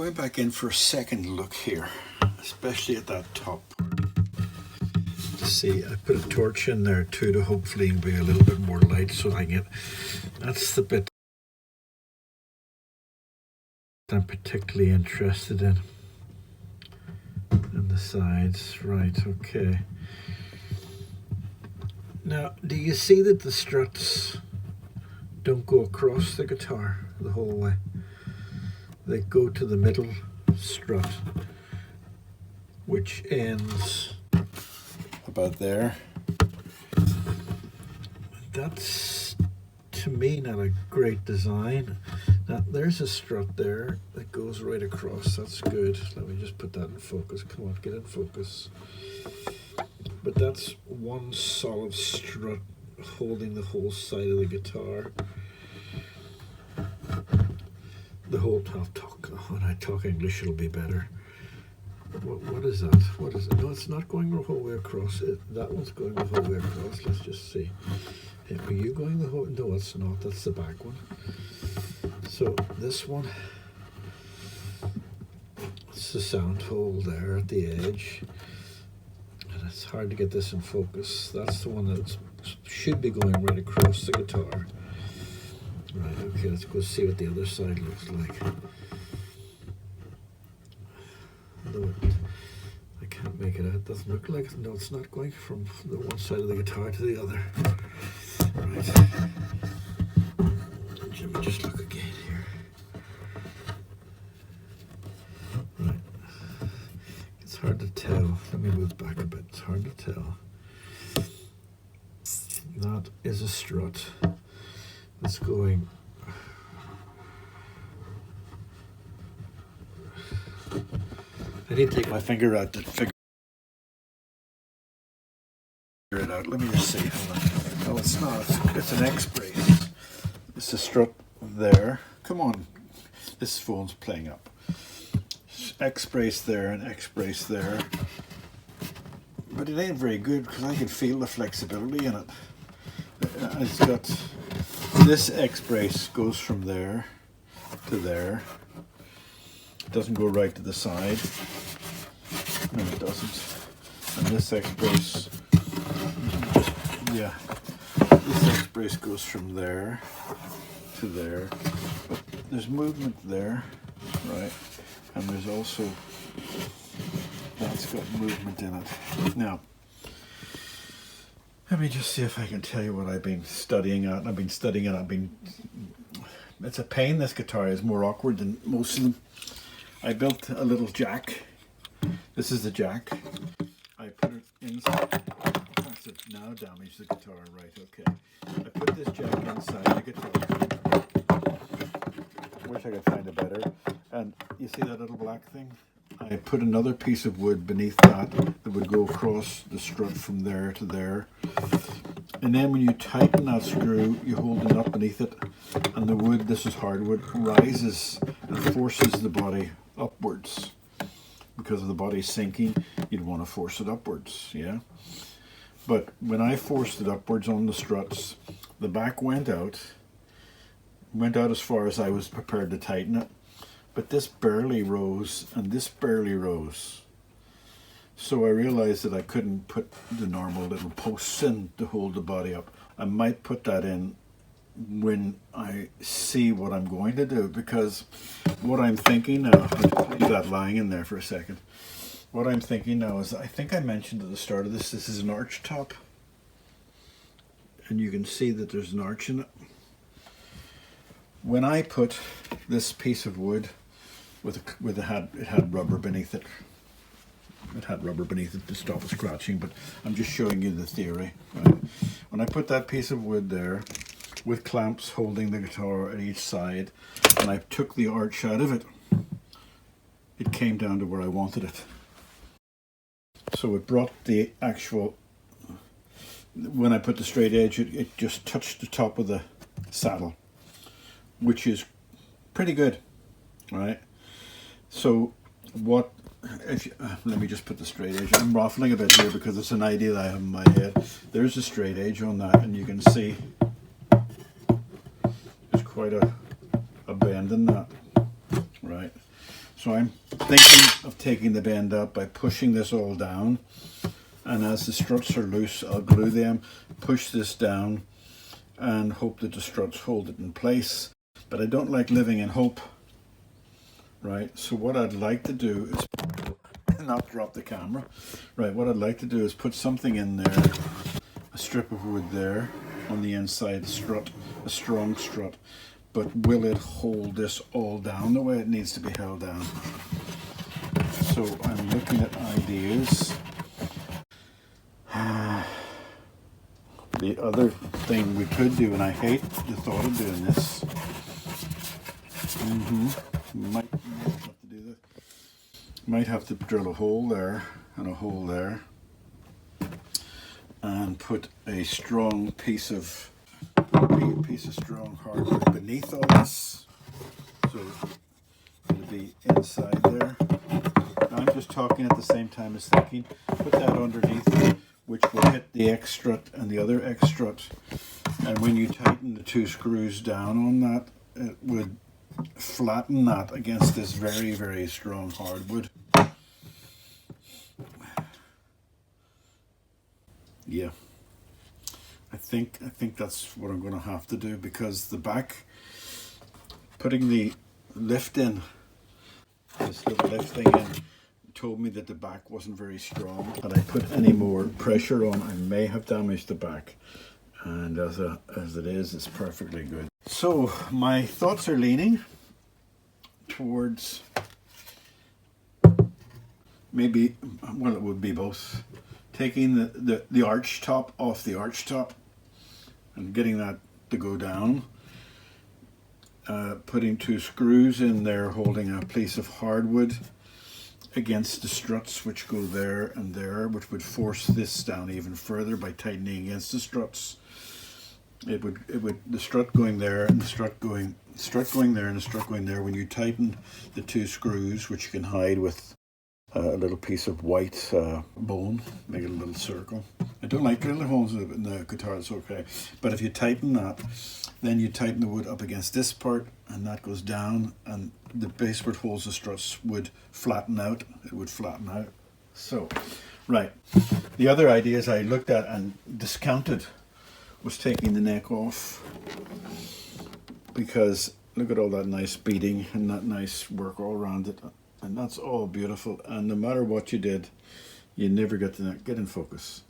going back in for a second look here, especially at that top part. To see, I put a torch in there too to hopefully be a little bit more light so I get, that's the bit I'm particularly interested in. And the sides, right, okay. Now, do you see that the struts don't go across the guitar the whole way? They go to the middle strut, which ends about there. That's, to me, not a great design. Now, there's a strut there that goes right across. That's good. Let me just put that in focus. Come on, get in focus. But that's one solid strut holding the whole side of the guitar. The whole top. When I talk English, it'll be better. What is that? What is it? No, it's not going the whole way across. That one's going the whole way across. Let's just see. Are you going the whole? No, it's not. That's the back one. So this one, it's the sound hole there at the edge. And it's hard to get this in focus. That's the one that should be going right across the guitar. Right, okay, let's go see what the other side looks like. No, I can't make it out. It doesn't look like it. No, it's not going from the one side of the guitar to the other. Right. Let me just look again here. Right. It's hard to tell. Let me move back a bit. It's hard to tell. That is a strut. It's going. I need to take my finger out to figure it out. Let me just see. No, it's not. It's an X brace. It's a strut there. Come on. This phone's playing up. X brace there and X brace there. But it ain't very good because I can feel the flexibility in it. It's got. This X brace goes from there to there. It doesn't go right to the side. No, it doesn't. And this X brace, yeah, this X brace goes from there to there. But there's movement there, right? And there's also, that's got movement in it. Now, let me just see if I can tell you what I've been studying at. I've been studying it. It's a pain. This guitar is more awkward than most of them. I built a little jack. This is the jack. I put it inside. That's it. Now damage the guitar. Right, okay. I put this jack inside the guitar. Wish I could find it better. And you see that little black thing? I put another piece of wood beneath that would go across the strut from there to there. And then when you tighten that screw, you hold the nut beneath it, and the wood, this is hardwood, rises and forces the body upwards. Because of the body sinking, you'd want to force it upwards, yeah? But when I forced it upwards on the struts, the back went out as far as I was prepared to tighten it. But this barely rose, and this barely rose. So I realized that I couldn't put the normal little posts in to hold the body up. I might put that in when I see what I'm going to do, because what I'm thinking now, I'll leave that lying in there for a second. What I'm thinking now is, I think I mentioned at the start of this is an arch top. And you can see that there's an arch in it. When I put this piece of wood, it had rubber beneath it. It had rubber beneath it to stop it scratching, but I'm just showing you the theory. Right? When I put that piece of wood there, with clamps holding the guitar at each side, and I took the arch out of it, it came down to where I wanted it. So it brought the actual, when I put the straight edge, it just touched the top of the saddle, which is pretty good, right? So what, let me just put the straight edge. I'm waffling a bit here because it's an idea that I have in my head. There's a straight edge on that, and you can see there's quite a bend in that, right? So I'm thinking of taking the bend up by pushing this all down, and as the struts are loose, I'll glue them, push this down, and hope that the struts hold it in place. But I don't like living in hope, right? So what I'd like to do is not drop the camera. Right, what I'd like to do is put something in there, a strip of wood there on the inside strut, a strong strut. But will it hold this all down the way it needs to be held down? So I'm looking at ideas. The other thing we could do, and I hate the thought of doing this, might have to do this. Might have to drill a hole there and a hole there, and put a strong piece of strong hardwood beneath all this, so it'll be inside there. Now I'm just talking at the same time as thinking. Put that underneath, which will hit the X strut and the other X strut, and when you tighten the two screws down on that, it would flatten that against this very, very strong hardwood. Yeah. I think that's what I'm going to have to do, because the back, putting the lift in, this little lift thing in, told me that the back wasn't very strong. Had I put any more pressure on, I may have damaged the back. And as it is, it's perfectly good. So my thoughts are leaning towards maybe, well, it would be both. Taking the arch top off the arch top and getting that to go down, putting two screws in there holding a piece of hardwood against the struts which go there and there, which would force this down even further by tightening against the struts. It would the strut going there and the strut going there and the strut going there. When you tighten the two screws, which you can hide with a little piece of white bone, make it a little circle. I don't like drilling holes in the guitar, it's okay. But if you tighten that, then you tighten the wood up against this part, and that goes down, and the base where it holds the struts would flatten out. It would flatten out. So, right. The other ideas I looked at and discounted was taking the neck off, because look at all that nice beading and that nice work all around it. And that's all beautiful, and no matter what you did, you never get the neck, get in focus.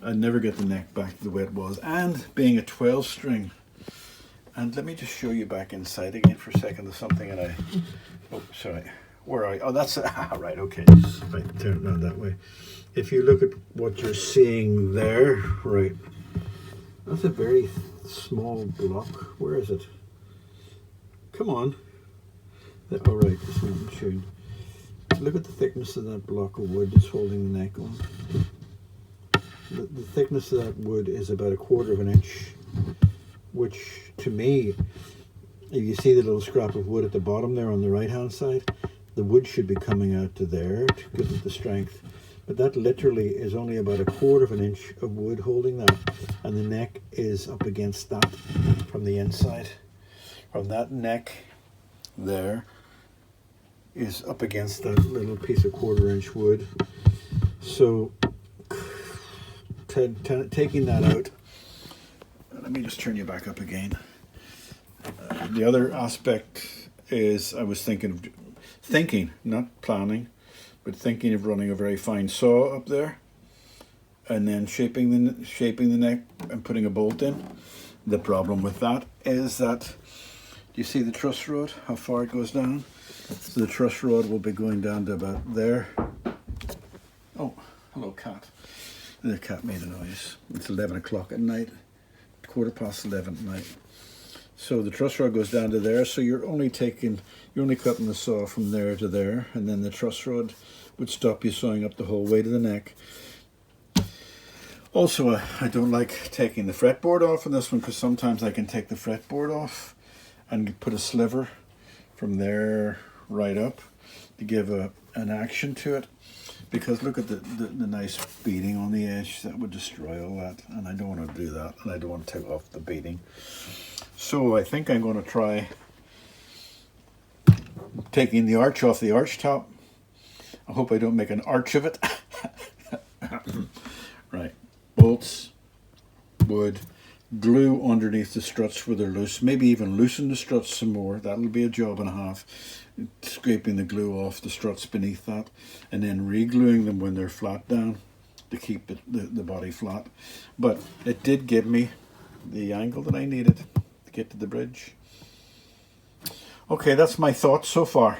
I'd never get the neck back the way it was, and being a 12 string. And let me just show you back inside again for a second. There's something that I, oh sorry, where are you? Oh, that's, right, okay. Right, turn it around that way. If you look at what you're seeing there, right, that's a very small block. Where is it? Come on. All right, this one tuned. Look at the thickness of that block of wood that's holding the neck on. The thickness of that wood is about 1/4 of an inch, which to me, if you see the little scrap of wood at the bottom there on the right hand side, the wood should be coming out to there to give it the strength. But that literally is only about 1/4 of an inch of wood holding that, and the neck is up against that from the inside. From that neck there is up against that little piece of 1/4 inch wood. So taking that out, let me just turn you back up again. The other aspect is I was thinking, not planning, but thinking of running a very fine saw up there, and then shaping the neck and putting a bolt in. The problem with that is that, do you see the truss rod, how far it goes down? So the truss rod will be going down to about there. Oh, hello cat. The cat made a noise. It's 11 o'clock at night, 11:15 at night. So the truss rod goes down to there, so you're only cutting the saw from there to there, and then the truss rod would stop you sewing up the whole way to the neck. Also, I don't like taking the fretboard off on this one, because sometimes I can take the fretboard off and put a sliver from there right up to give an action to it, because look at the nice beading on the edge. That would destroy all that, and I don't want to do that, and I don't want to take off the beading. So I think I'm going to try taking the arch off the arch top. I hope I don't make an arch of it. Right, bolts, wood, glue underneath the struts where they're loose, maybe even loosen the struts some more. That'll be a job and a half, scraping the glue off the struts beneath that, and then re-gluing them when they're flat down to keep the body flat. But it did give me the angle that I needed to get to the bridge. Okay, that's my thoughts so far.